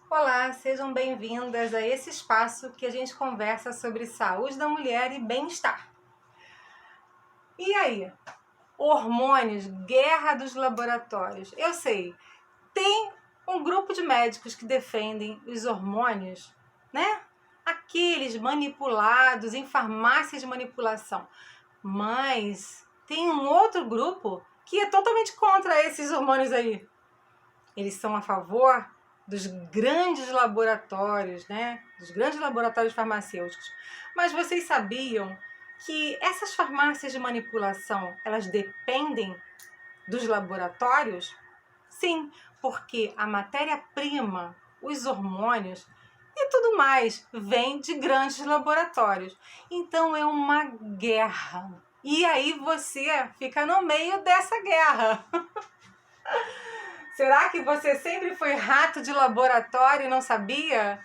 Olá, sejam bem-vindas a esse espaço que a gente conversa sobre saúde da mulher e bem-estar. E aí? Hormônios, guerra dos laboratórios. Eu sei, tem um grupo de médicos que defendem os hormônios, né? Aqueles manipulados em farmácias de manipulação. Mas tem um outro grupo que é totalmente contra esses hormônios aí. Eles são a favor dos grandes laboratórios, né? Dos grandes laboratórios farmacêuticos. Mas vocês sabiam que essas farmácias de manipulação, elas dependem dos laboratórios? Sim, porque a matéria-prima, os hormônios e tudo mais vem de grandes laboratórios. Então é uma guerra. E aí você fica no meio dessa guerra. Será que você sempre foi rato de laboratório e não sabia?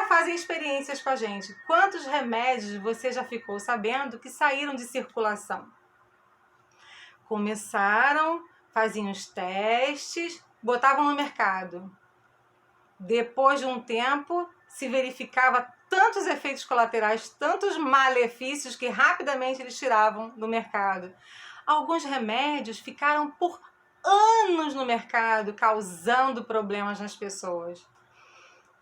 Fazem experiências com a gente. Quantos remédios você já ficou sabendo que saíram de circulação? Começaram, faziam os testes, botavam no mercado. Depois de um tempo, se verificava tantos efeitos colaterais, tantos malefícios que rapidamente eles tiravam do mercado. Alguns remédios ficaram por anos no mercado, causando problemas nas pessoas.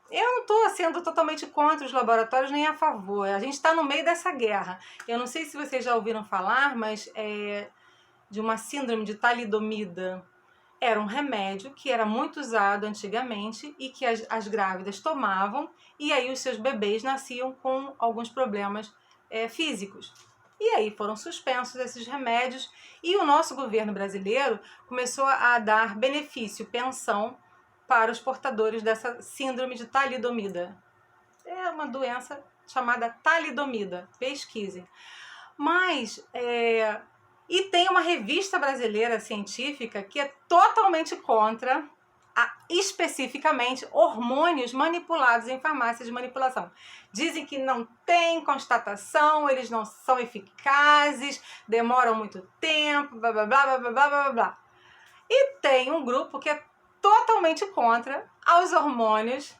Eu não estou sendo totalmente contra os laboratórios nem a favor. A gente está no meio dessa guerra. Eu não sei se vocês já ouviram falar, mas de uma síndrome de talidomida. Era um remédio que era muito usado antigamente e que as grávidas tomavam, e aí os seus bebês nasciam com alguns problemas físicos. E aí foram suspensos esses remédios e o nosso governo brasileiro começou a dar benefício, pensão, para os portadores dessa síndrome de talidomida. É uma doença chamada talidomida, pesquisem. Mas, e tem uma revista brasileira científica que é totalmente contra especificamente hormônios manipulados em farmácias de manipulação. Dizem que não tem constatação, eles não são eficazes, demoram muito tempo, blá blá blá blá blá blá blá. E tem um grupo que é totalmente contra aos hormônios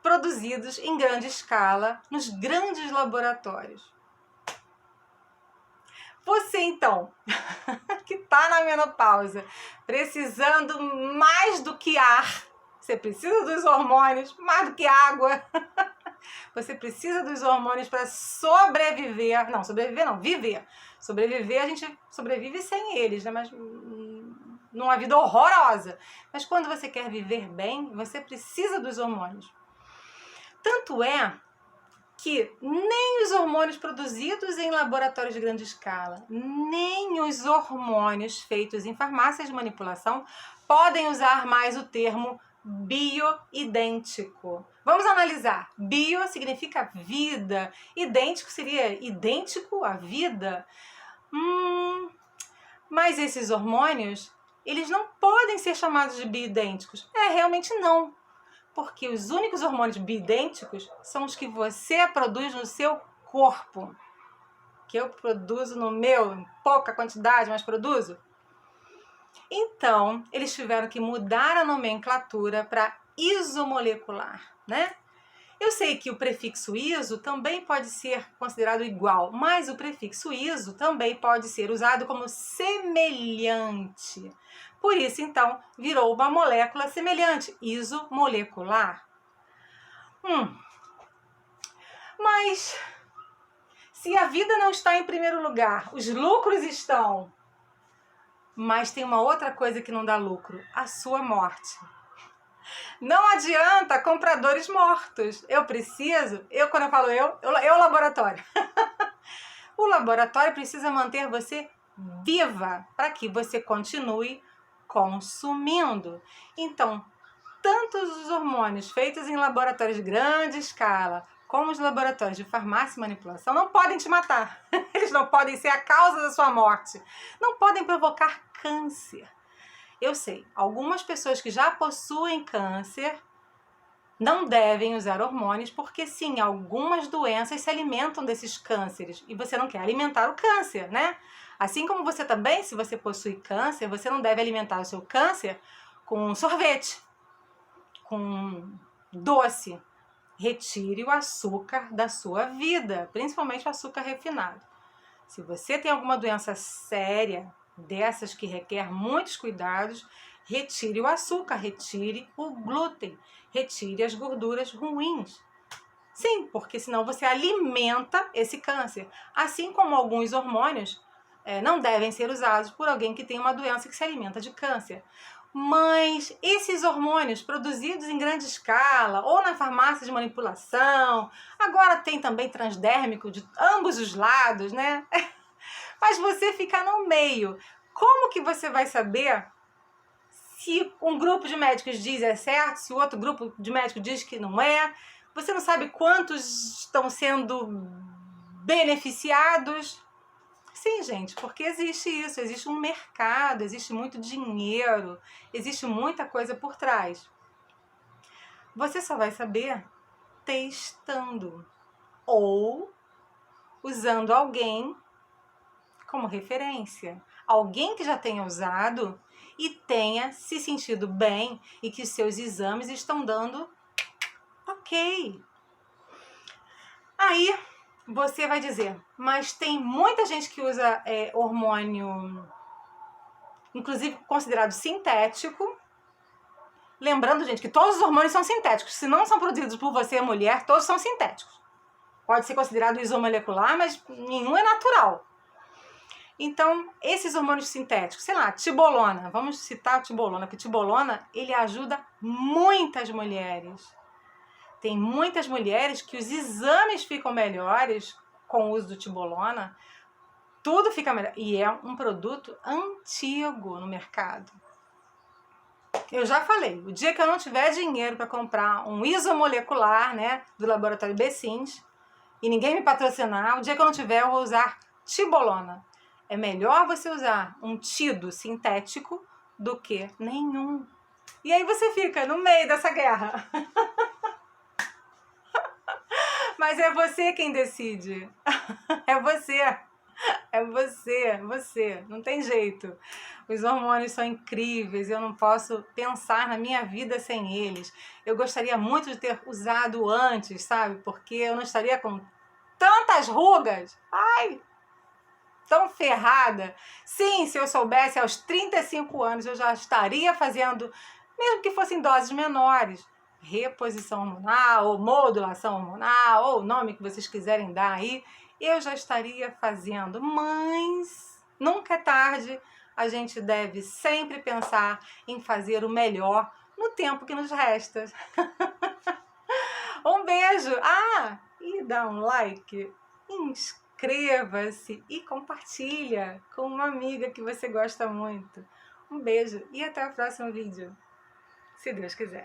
produzidos em grande escala nos grandes laboratórios. Você então, que está na menopausa, precisando mais do que ar, você precisa dos hormônios, mais do que água, você precisa dos hormônios para sobreviver, não, sobreviver não, viver. Sobreviver, a gente sobrevive sem eles, né? Mas numa vida horrorosa. Mas quando você quer viver bem, você precisa dos hormônios. Tanto é que nem os hormônios produzidos em laboratórios de grande escala, nem os hormônios feitos em farmácias de manipulação podem usar mais o termo bioidêntico. Vamos analisar. Bio significa vida, idêntico seria idêntico à vida. Mas esses hormônios, eles não podem ser chamados de bioidênticos. Realmente não. Porque os únicos hormônios bioidênticos são os que você produz no seu corpo. Que eu produzo no meu, em pouca quantidade, mas produzo. Então, eles tiveram que mudar a nomenclatura para isomolecular, né? Eu sei que o prefixo iso também pode ser considerado igual, mas o prefixo iso também pode ser usado como semelhante. Por isso, então, virou uma molécula semelhante, isomolecular. Mas, se a vida não está em primeiro lugar, os lucros estão. Mas tem uma outra coisa que não dá lucro, a sua morte. Não adianta compradores mortos. Quando eu falo eu laboratório. O laboratório precisa manter você viva para que você continue consumindo. Então, tanto os hormônios feitos em laboratórios de grande escala, como os laboratórios de farmácia e manipulação, não podem te matar. Eles não podem ser a causa da sua morte. Não podem provocar câncer. Eu sei, algumas pessoas que já possuem câncer não devem usar hormônios porque, sim, algumas doenças se alimentam desses cânceres e você não quer alimentar o câncer, né? Assim como você também, se você possui câncer, você não deve alimentar o seu câncer com sorvete, com doce. Retire o açúcar da sua vida, principalmente o açúcar refinado. Se você tem alguma doença séria, dessas que requer muitos cuidados, retire o açúcar, retire o glúten, retire as gorduras ruins. Sim, porque senão você alimenta esse câncer. Assim como alguns hormônios não devem ser usados por alguém que tem uma doença que se alimenta de câncer. Mas esses hormônios produzidos em grande escala ou na farmácia de manipulação, agora tem também transdérmico de ambos os lados, né? Mas você fica no meio. Como que você vai saber se um grupo de médicos diz é certo, se o outro grupo de médicos diz que não é? Você não sabe quantos estão sendo beneficiados. Sim, gente, porque existe isso, existe um mercado, existe muito dinheiro, existe muita coisa por trás. Você só vai saber testando ou usando alguém como referência. Alguém que já tenha usado e tenha se sentido bem e que seus exames estão dando ok. Aí você vai dizer, mas tem muita gente que usa hormônio, inclusive considerado sintético. Lembrando, gente, que todos os hormônios são sintéticos. Se não são produzidos por você, mulher, todos são sintéticos. Pode ser considerado isomolecular, mas nenhum é natural. Então, esses hormônios sintéticos, sei lá, tibolona, vamos citar a tibolona, porque tibolona, ele ajuda muitas mulheres. Tem muitas mulheres que os exames ficam melhores com o uso do tibolona, tudo fica melhor. E é um produto antigo no mercado. Eu já falei, o dia que eu não tiver dinheiro para comprar um isomolecular, né, do laboratório Bessins, e ninguém me patrocinar, o dia que eu não tiver, eu vou usar tibolona. É melhor você usar um tido sintético do que nenhum. E aí você fica no meio dessa guerra. Mas é você quem decide. É você. É você. Não tem jeito. Os hormônios são incríveis. Eu não posso pensar na minha vida sem eles. Eu gostaria muito de ter usado antes, sabe? Porque eu não estaria com tantas rugas. Ai! Tão ferrada. Sim, se eu soubesse, aos 35 anos eu já estaria fazendo, mesmo que fossem doses menores, reposição hormonal, ou modulação hormonal, ou o nome que vocês quiserem dar aí, eu já estaria fazendo. Mas nunca é tarde, a gente deve sempre pensar em fazer o melhor no tempo que nos resta. Um beijo! Ah, e dá um like, inscreva-se e compartilha com uma amiga que você gosta muito. Um beijo e até o próximo vídeo, se Deus quiser.